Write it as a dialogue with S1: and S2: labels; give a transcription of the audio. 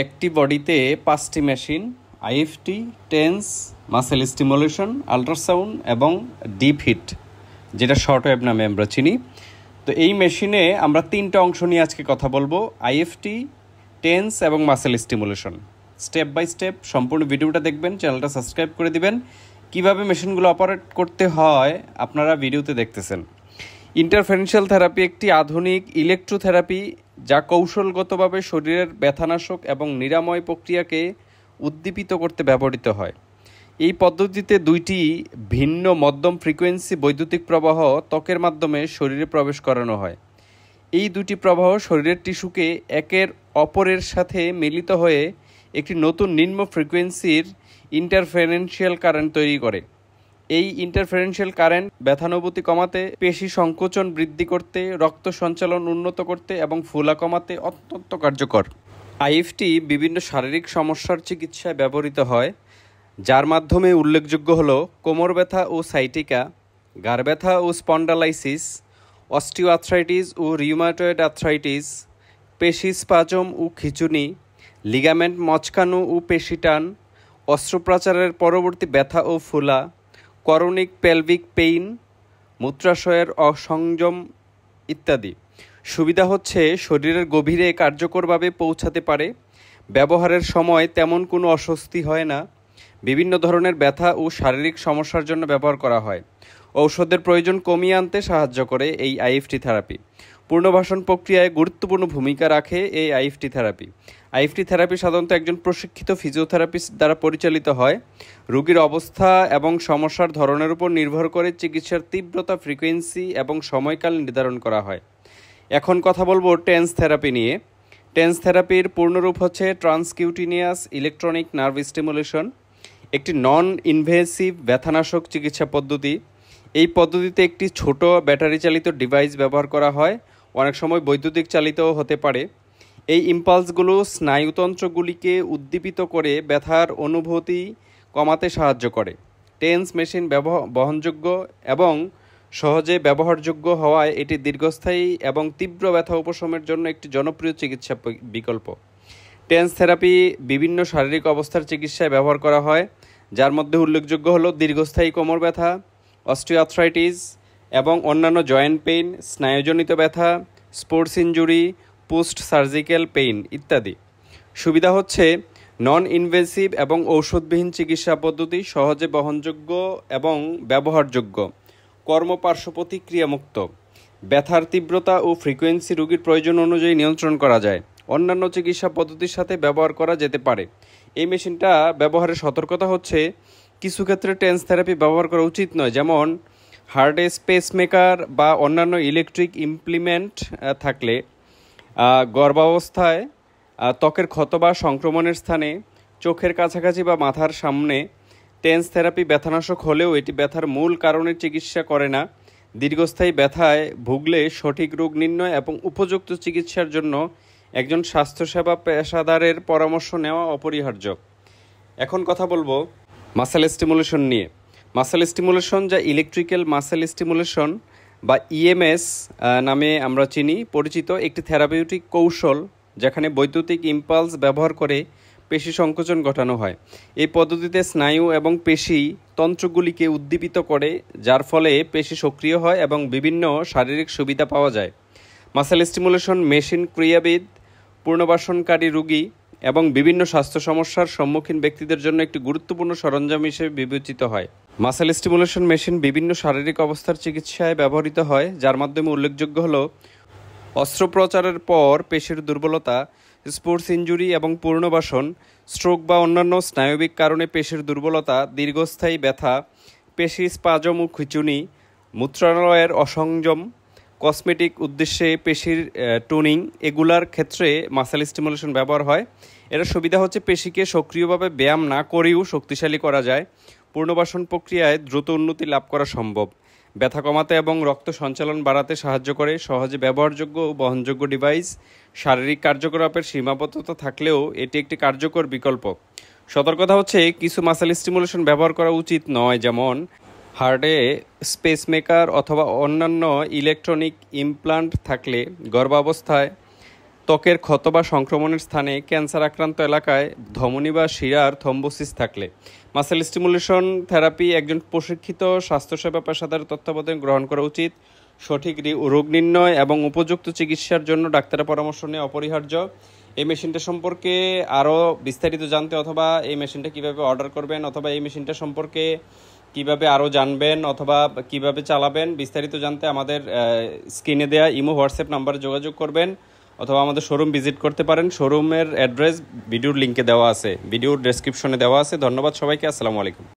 S1: একটি বডিতে 5টি machine IFT, tense, muscle stimulation, ultrasound এবং ডিপ হিট, যেটা শর্ট ওয়েভ নামে আমরা চিনি। তো এই মেশিনে আমরা 3টে অংশ নিয়ে আজকে কথা বলবো: আইএফটি, টেন্স এবং muscle stimulation. Step by step সম্পূর্ণ ভিডিওটা দেখবেন, চ্যানেলটা সাবস্ক্রাইব করে দিবেন। কিভাবে মেশিনগুলো অপারেট করতে হয় আপনারা ভিডিওতে দেখতেছেন। ইন্টারফারেন্সিয়াল থেরাপি একটি আধুনিক ইলেকট্রোথেরাপি যা কৌশলগতভাবে শরীরের ব্যথানাশক এবং নিরাময় প্রক্রিয়াকে উদ্দীপিত করতে ব্যবহৃত হয়। এই পদ্ধতিতে 2টি ভিন্ন মধ্যম ফ্রিকোয়েন্সি বৈদ্যুতিক প্রবাহ ত্বকের মাধ্যমে শরীরে প্রবেশ করানো হয়। এই 2টি প্রবাহ শরীরের টিস্যুকে একের অপরের সাথে মিলিত হয়ে একটি নতুন নিম্ন ফ্রিকোয়েন্সির ইন্টারফারেন্সিয়াল কারেন্ট তৈরি করে। এই ইন্টারফারেন্সিয়াল কারেন্ট ব্যথানুভূতি কমাতে, পেশি সংকোচন বৃদ্ধি করতে, রক্ত সঞ্চালন উন্নত করতে এবং ফোলা কমাতে অত্যন্ত কার্যকর। আইএফটি বিভিন্ন শারীরিক সমস্যার চিকিৎসায় ব্যবহৃত হয়, যার মাধ্যমে উল্লেখযোগ্য হল কোমর ব্যথা ও সাইটিকা, ঘাড় ব্যথা ও স্পন্ডালাইসিস, অস্টিওআর্থ্রাইটিস ও রিউমাটয়েড আর্থ্রাইটিস, পেশি স্পাজম ও খিঁচুনি, লিগামেন্ট মচকানো ও পেশি টান, অস্ত্রোপচারের পরবর্তী ব্যথা ও ফোলা, করনিক পেলভিক পেইন, মূত্রাশয়ের অসংযম ইত্যাদি। সুবিধা হচ্ছে শরীরের গভীরে কার্যকরভাবে পৌঁছাতে পারে। ব্যবহারের সময় তেমন কোনো অস্বস্তি হয় না। বিভিন্ন ধরনের ব্যথা ও শারীরিক সমস্যার জন্য ব্যবহার করা হয়। ঔষধের প্রয়োজন কমিয়ে আনতে সাহায্য করে এই আইএফটি থেরাপি। পুনর্বাসন প্রক্রিয়ায় গুরুত্বপূর্ণ ভূমিকা রাখে এই আইএফটি থেরাপি। আইএফটি থেরাপি সাধারণত একজন প্রশিক্ষিত ফিজিওথেরাপিস্ট দ্বারা পরিচালিত হয়। রোগীর অবস্থা এবং সমস্যার ধরনের উপর নির্ভর করে চিকিৎসার তীব্রতা, ফ্রিকোয়েন্সি এবং সময়কাল নির্ধারণ করা হয়। এখন কথা বলবো টেন্স থেরাপি নিয়ে। টেন্স থেরাপির পূর্ণরূপ হচ্ছে ট্রান্সকিউটিনিয়াস ইলেকট্রনিক নার্ভ স্টিমুলেশন, একটি নন ইনভেসিভ ব্যথানাশক চিকিৎসা পদ্ধতি। এই পদ্ধতিতে একটি ছোট ব্যাটারি চালিত ডিভাইস ব্যবহার করা হয়, অনেক সময় বৈদ্যুতিক চালিতও হতে পারে। এই ইম্পালসগুলো স্নায়ুতন্ত্রগুলিকে উদ্দীপিত করে ব্যথার অনুভূতি কমাতে সাহায্য করে। টেন্স মেশিন বহনযোগ্য এবং সহজে ব্যবহারযোগ্য হওয়ায় এটি দীর্ঘস্থায়ী এবং তীব্র ব্যথা উপশমের জন্য একটি জনপ্রিয় চিকিৎসা বিকল্প। টেন্স থেরাপি বিভিন্ন শারীরিক অবস্থার চিকিৎসায় ব্যবহার করা হয়, যার মধ্যে উল্লেখযোগ্য হলো দীর্ঘস্থায়ী কোমর ব্যথা, অস্টিওআর্থ্রাইটিস এবং অন্যান্য জয়েন্ট পেইন, স্নায়ুজনিত ব্যথা, sports injury, post surgical pain ইত্যাদি। সুবিধা হচ্ছে নন ইনভেসিভ এবং ঔষধবিহীন চিকিৎসা পদ্ধতি, সহজে বহনযোগ্য এবং ব্যবহারযোগ্য, কর্মপার্শ্ব প্রতিক্রিয়া মুক্ত, ব্যথার তীব্রতা ও ফ্রিকোয়েন্সি রোগীর প্রয়োজন অনুযায়ী নিয়ন্ত্রণ করা যায়, অন্যান্য চিকিৎসা পদ্ধতির সাথে ব্যবহার করা যেতে পারে। এই মেশিনটা ব্যবহারের সতর্কতা হচ্ছে কিছু ক্ষেত্রে টেন্স থেরাপি ব্যবহার করা উচিত নয়, যেমন হার্টে স্পেসমেকার বা অন্যান্য ইলেকট্রিক ইমপ্লিমেন্ট থাকলে, গর্ভাবস্থায়, ত্বকের ক্ষত বা সংক্রমণের স্থানে, চোখের কাছাকাছি বা মাথার সামনে। টেন্স থেরাপি ব্যথানাশক হলেও এটি ব্যথার মূল কারণের চিকিৎসা করে না। দীর্ঘস্থায়ী ব্যথায় ভুগলে সঠিক রোগ নির্ণয় এবং উপযুক্ত চিকিৎসার জন্য একজন স্বাস্থ্যসেবা পেশাদারের পরামর্শ নেওয়া অপরিহার্য। এখন কথা বলবো মাসেল স্টিমুলেশন নিয়ে। মাসেল স্টিমুলেশন, যা ইলেকট্রিক্যাল মাসেল স্টিমুলেশন বা ইএমএস নামে আমরা চিনি, পরিচিত একটি থেরাপিউটিক কৌশল যেখানে বৈদ্যুতিক ইম্পালস ব্যবহার করে পেশি সংকোচন ঘটানো হয়। এই পদ্ধতিতে স্নায়ু এবং পেশি তন্ত্রগুলিকে উদ্দীপিত করে, যার ফলে পেশি সক্রিয় হয় এবং বিভিন্ন শারীরিক সুবিধা পাওয়া যায়। মাসেল স্টিমুলেশন মেশিন ক্রীড়াবিদ, পুনর্বাসনকারী রোগী এবং বিভিন্ন স্বাস্থ্য সমস্যার সম্মুখীন ব্যক্তিদের জন্য একটি গুরুত্বপূর্ণ সরঞ্জাম হিসেবে বিবেচিত হয়। মাসেল স্টিমুলেশন মেশিন বিভিন্ন শারীরিক অবস্থার চিকিৎসায় ব্যবহৃত হয়, যার মাধ্যমে উল্লেখযোগ্য হলো অস্ত্রোপচারের পর পেশির দুর্বলতা, স্পোর্টস ইনজুরি এবং পুনর্বাসন, স্ট্রোক বা অন্যান্য স্নায়বিক কারণে পেশির দুর্বলতা, দীর্ঘস্থায়ী ব্যথা, পেশি স্পাজম ও খিঁচুনি, মূত্রাশয়ের অসংযম, কসমেটিক উদ্দেশ্যে পেশির টোনিং, এগুলার ক্ষেত্রে মাসেল স্টিমুলেশন ব্যবহার হয়। এর সুবিধা হচ্ছে পেশিকে সক্রিয়ভাবে ব্যায়াম না করেও শক্তিশালী করা যায়। পুনর্বাসন প্রক্রিয়ায় দ্রুত উন্নতি লাভ করা সম্ভব। ব্যথা কমাতে এবং রক্ত সঞ্চালন বাড়াতে সাহায্য করে। সহজে ব্যবহারযোগ্য ও বহনযোগ্য ডিভাইস। শারীরিক কার্যকলাপের সীমাবদ্ধতা থাকলেও এটি একটি কার্যকর বিকল্প। সতর্কতা হচ্ছে কিছু মাসেল স্টিমুলেশন ব্যবহার করা উচিত নয়, যেমন হার্টে স্পেসমেকার অথবা অন্যান্য ইলেকট্রনিক ইমপ্লান্ট থাকলে, গর্ভাবস্থায়, ত্বকের ক্ষত বা সংক্রমণের স্থানে ক্যান্সার আক্রান্ত এলাকায় ধমনী বা শিরার থ্রম্বোসিস থাকলে মাসেল স্টিমুলেশন থেরাপি একজন প্রশিক্ষিত স্বাস্থ্যসেবা পেশাদার তত্ত্বাবধানে গ্রহণ করা উচিত। সঠিক রোগ নির্ণয় এবং উপযুক্ত চিকিৎসার জন্য ডাক্তারের পরামর্শ নেওয়া অপরিহার্য। এই মেশিনটা সম্পর্কে আরও বিস্তারিত জানতে অথবা এই মেশিনটা কীভাবে অর্ডার করবেন অথবা এই মেশিনটা সম্পর্কে কিভাবে আরও জানবেন অথবা কিভাবে চালাবেন বিস্তারিত জানতে আমাদের স্ক্রিনে দেওয়া ইমো হোয়াটসঅ্যাপ নাম্বারে যোগাযোগ করবেন অথবা আমাদের শোরুম ভিজিট করতে পারেন। শোরুমের অ্যাড্রেস ভিডিওর লিঙ্কে দেওয়া আছে, ভিডিওর ডেসক্রিপশনে দেওয়া আছে। ধন্যবাদ সবাইকে। আসসালামু আলাইকুম।